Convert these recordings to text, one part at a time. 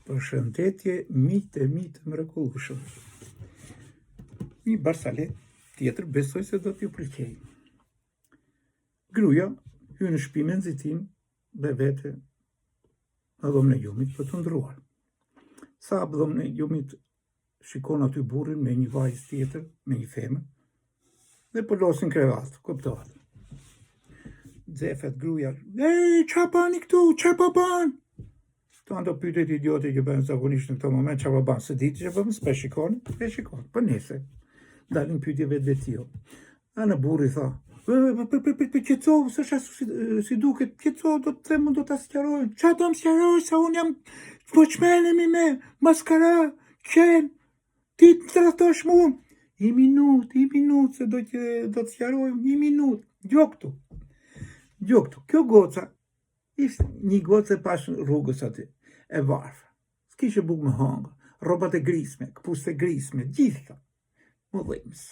Përshëndetje, mitë mrekullueshëm. Një barsalet tjetër besoj se do t'ju pëlqej. Gruaja hyn në shtëpi me nxitim dhe vete në dhomën e gjumit për të ndruar. Sa hap dhomën e gjumit, shikon aty burrin me një vajzë tjetër, me një femër, dhe po losin krevat, kuptohet. Xefet gruaja, "Ç'a bani këtu? Ç'a po bën?" Këto anë do pytet idiotë që bëhen zakonisht në këto moment, ç'a po bën, së ditë që bëhen, s'pe shikon, po nese. Dalin pyetje vetvetio. Anë burri tha, "Qetëso, s'është si duket, qetëso, do të them, do ta sqaroj." "Ç'a do më sqaroj, sa unë jam po çmenemi me maskara, qen, ti të trahtosh mua." "I minut, se do të sqaroj, i minut." Gjo këtu. Kjo goca ishte një gocë e pash rrugës aty, e varfër. S'kishte bukë me hangër, rrobat e grisme, këpucët e grisme, gjitha. Më dhimbës.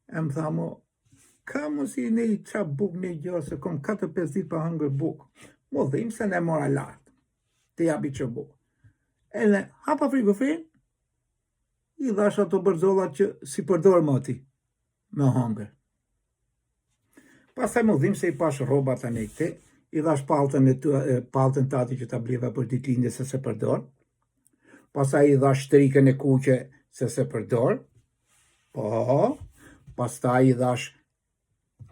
E më tha, ka mos i nej qa bukë një gjo, se kom 4-5 ditë pa hangër bukë. Më dhimbë se ne mora lartë, të jabi që bukë. E ne, hapa frigofrin, i dhash ato bërzollat që si përdor moti, me hangër. Pastaj më dhimbë se i pash rrobat anë i këte, i dhash paltën tati që ta bliva për ditëlindje se përdor. Pastaj i dhash shtrikën e kuqe se përdor. Po, pastaj i dhash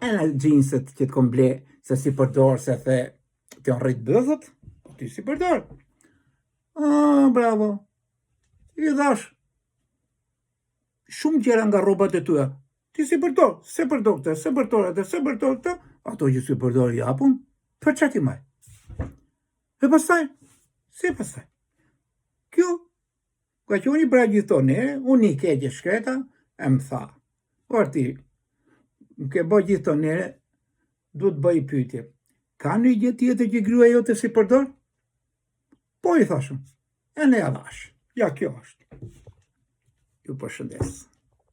xhinset që të kom ble se si përdor, se the të janë rrit bëzët, po ti si përdor. Bravo. I dhash shumë gjëra nga rrobat e tua. Ti si përdor, se përdor këtë, ato që si përdor i japun, për që ti maj? E pastaj, si pastaj? Kjo, ka që unë i bra gjithonere, unë i kegje shkreta, e më tha, ti, më ke bëj gjithonere, du të bëj pyetje. Ka një gjë tjetër që gruaja jote si përdor? Po, i thashëm, e ne ja dhash. Ja, kjo është. Ju përshëndes.